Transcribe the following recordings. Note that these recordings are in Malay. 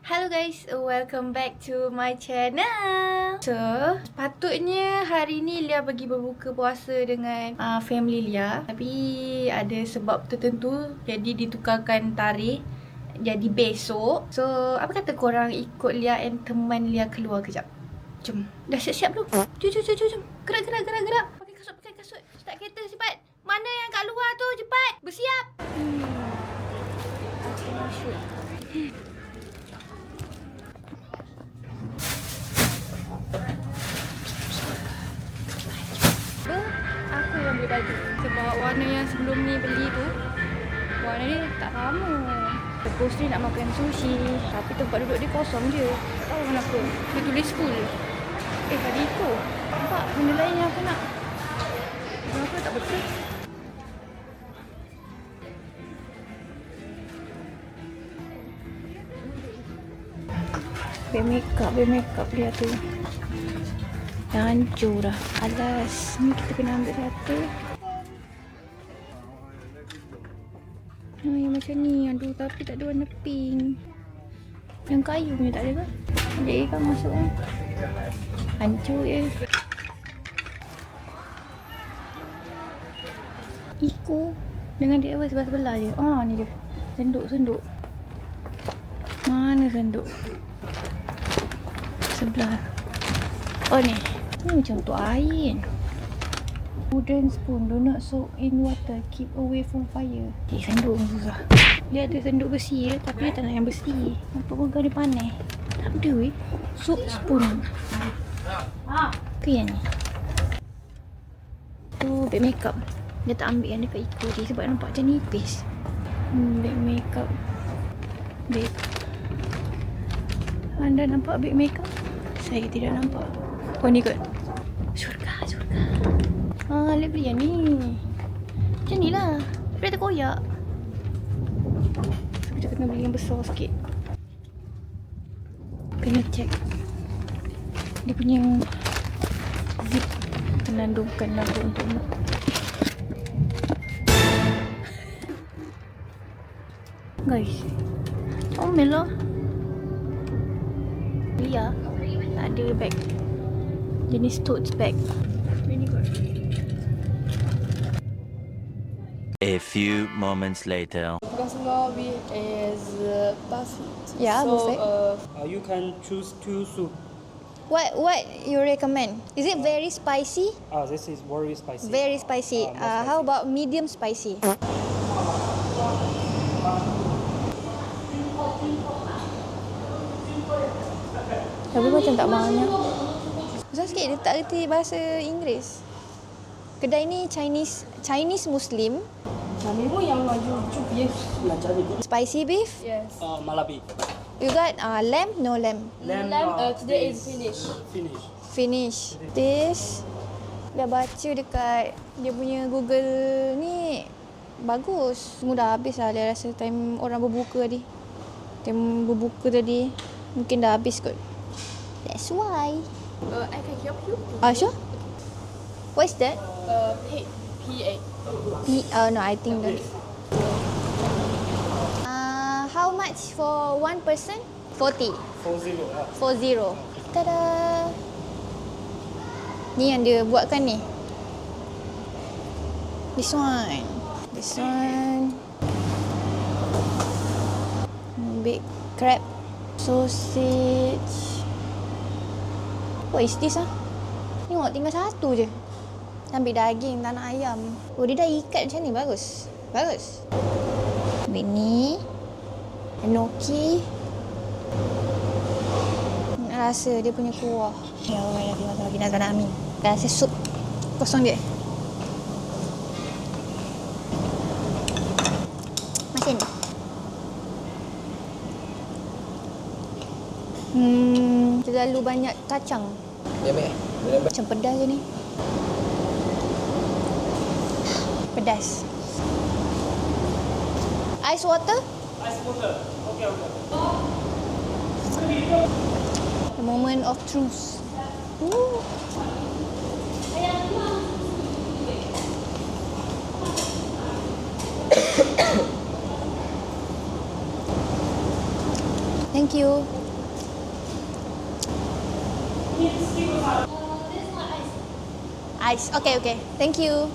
Hello guys, welcome back to my channel. So, patutnya hari ni Lia pergi berbuka puasa dengan family Lia. Tapi ada sebab tertentu, jadi ditukarkan tarikh. Jadi besok. So, apa kata korang ikut Lia and teman Lia keluar kejap? Jom. Dah siap-siap belum? Jom. Gerak. Pakai kasut. Start kereta cepat. Mana yang kat luar tu? Cepat. Bersiap. Aku nak shoot. Aku yang beli baju sebab warna yang sebelum ni beli tu, warna ni tak sama. Terus ni nak makan sushi, tapi tempat duduk dia kosong je. Tak tahu kenapa. Dia tulis full. Tadi tu nampak benda lain yang aku nak. Kenapa tak betul? Beg makeup dia tu dah hancur dah. Alas, ni kita kena ambil satu. Yang macam ni, aduh, tapi tak ada warna pink. Yang kayu ni tak ada ke? Jadi kan masuk kan? Hancur je. Iko dengan dia sebelah-sebelah je. Ni dia. Senduk. Mana senduk? Sebelah. Ni. Ni macam untuk air. Wooden spoon, do not soak in water, keep away from fire. Senduk pun susah. Dia ada senduk besi je, tapi dia tak nak yang besi. Nampak pegang dia panas. Tak ada weh. Soap spoon. Ke yang ni? Tu beg makeup. Dia tak ambil yang dekat Iko je sebab nampak macam nipis. Beg makeup. Beg. Anda nampak beg makeup? Saya tidak nampak. Ni kot. Surga. Lip beli yang ni. Macam ni lah. Dia terkoyak. So, kita kena beli yang besar sikit. Kena check dia punya zip. Tenandungkan lagu untuk mak. Guys, comel lah. Lia ada bag jenis tote bag. Ini kot. A few moments later. Rasulullah is buffet. Yeah, buffet. You can choose two soup. What you recommend? Is it very spicy? This is very spicy. Very spicy. More spicy. How about medium spicy? Tapi macam tak banyak. Susah sikit dia tak reti bahasa Inggeris. Kedai ni Chinese Muslim. Spicy beef. Yes. Malabi. You got lamb? No lamb. Today is finish. This dah baca dekat dia punya Google ni, bagus. Semua dah habis lah dia rasa time orang berbuka tadi. Time berbuka tadi mungkin dah habis kot. That's why. I can help you. Sure. What is that? PA. No, I think that. How much for one person? 40. 40. Tada. Ni yang dia buatkan ni. This one. Big crab. Sausage. What is this ah? Tengok tinggal satu je. Ambil daging, tak nak ayam. Dia dah ikat macam ni, bagus. Ambil ni. Enoki. Nak rasa dia punya kuah. Ya Allah, lagi Nazana Amin. Dah rasa sup kosong dia. Masin. Terlalu banyak kacang. Macam pedas je ni. Pedas. Ice water? Okay. The moment of truth. Thank Thank you. Ice. Okay, okay. Thank you.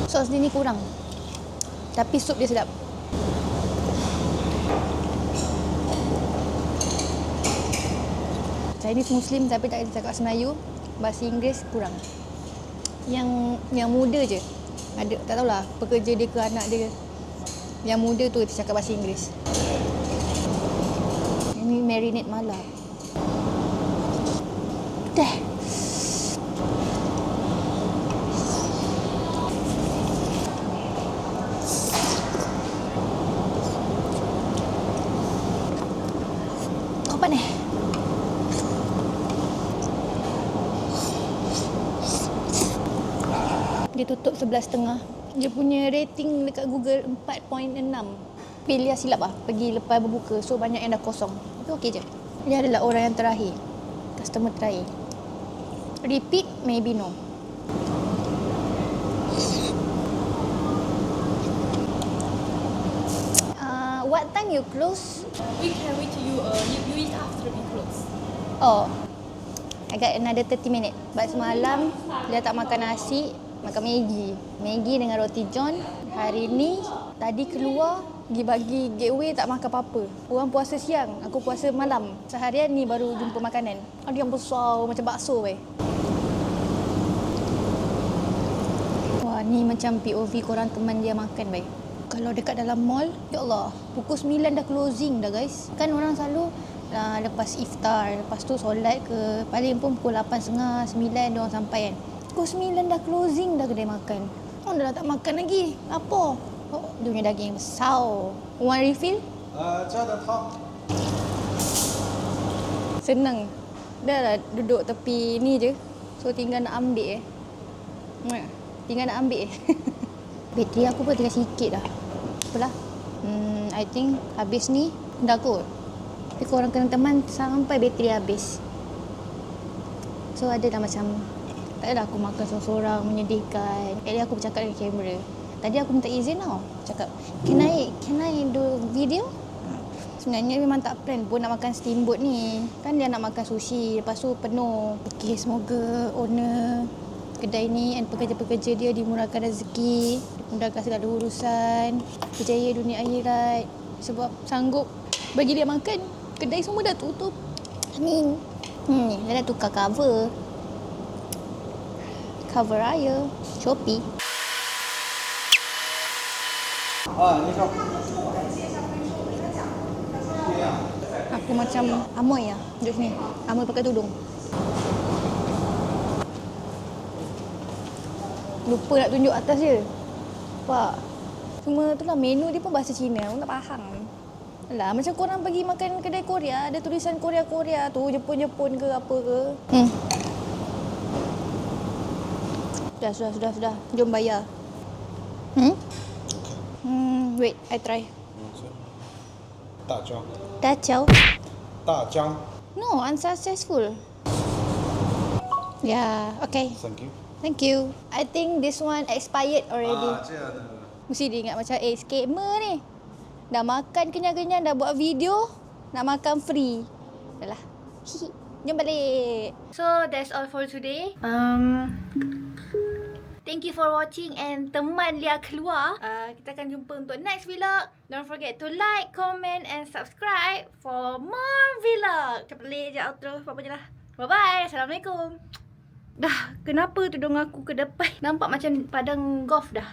Sos dia ni kurang. Tapi sup dia sedap. Chinese Muslim tapi tak cakap Melayu. Bahasa Inggeris kurang. Yang muda je. Ada, tak tahulah pekerja dia ke anak dia. Yang muda tu dia cakap bahasa Inggeris. Ini marinate mala. Dah. Apa ni? Dia tutup 11.30. Dia punya rating dekat Google 4.6. Pilih silap lah. Pergi lepas berbuka. So banyak yang dah kosong. Itu okey je. Dia adalah orang yang terakhir. Customer terakhir. Repeat, maybe no. What time you close? We can wait till you eat after we close. Oh, I got another 30 minit. But semalam dia tak makan nasi, makan Maggi. Maggi dengan roti john. Hari ni tadi keluar pergi bagi gateway tak makan apa-apa. Orang puasa siang, aku puasa malam. Seharian ni baru jumpa makanan. Ada yang besar macam bakso weh. Wah, ni macam POV korang teman dia makan weh. Kalau dekat dalam mall, ya Allah, pukul 9 dah closing dah guys. Kan orang selalu lepas iftar, lepas tu solat ke, paling pun pukul 8.30, 9 dia orang sampai kan. Pukul 9 dah closing dah kedai makan. Orang dah tak makan lagi. Apa? Oh, dia punya daging besar. Want refill? 加的汤。 Senang. Dah lah duduk tepi ni je. So tinggal nak ambil Tinggal nak ambil bateri aku pun tinggal sikit dah. Apalah. I think habis ni dah kot. Tapi korang kena teman sampai bateri habis. So adalah macam tak adalah aku makan seorang-seorang menyedihkan. At least aku bercakap dengan kamera. Tadi aku minta izin tau. Cakap, can I do video? Sebenarnya memang tak plan pun nak makan steamboat ni. Kan dia nak makan sushi. Lepas tu penuh. Okay, semoga owner kedai ni dan pekerja-pekerja dia dimurahkan rezeki, dimudahkan segala urusan, berjaya dunia akhirat. Sebab sanggup bagi dia makan. Kedai semua dah tutup. Amin. Dia dah tukar cover. Cover raya. Shopee. 啊，你说。 Aku macam Amoy lah duduk sini. Amoy pakai tudung. Lupa nak tunjuk atas je. Nampak? Semua tu lah menu dia pun bahasa Cina. Orang tak faham. Alah, macam korang pergi makan kedai Korea, ada tulisan Korea-Korea tu, Jepun-Jepun ke apa ke. Sudah. Jom bayar. Wait, I try. 大姜。 Dah chow. 大姜。 No, unsuccessful. Yeah, okay. Thank you. Thank you. I think this one expired already. 这样的。 Mesti dia ingat macam scammer ni. Dah makan kenyang-kenyang, dah buat video, nak makan free. Dah lah. Jom balik. So that's all for today. Thank you for watching and teman Lia keluar. Kita akan jumpa untuk next vlog. Don't forget to like, comment and subscribe for more vlog. Cepat balik je outro. Apa je lah. Bye-bye. Assalamualaikum. Dah, kenapa tudung aku ke depan? Nampak macam padang golf dah.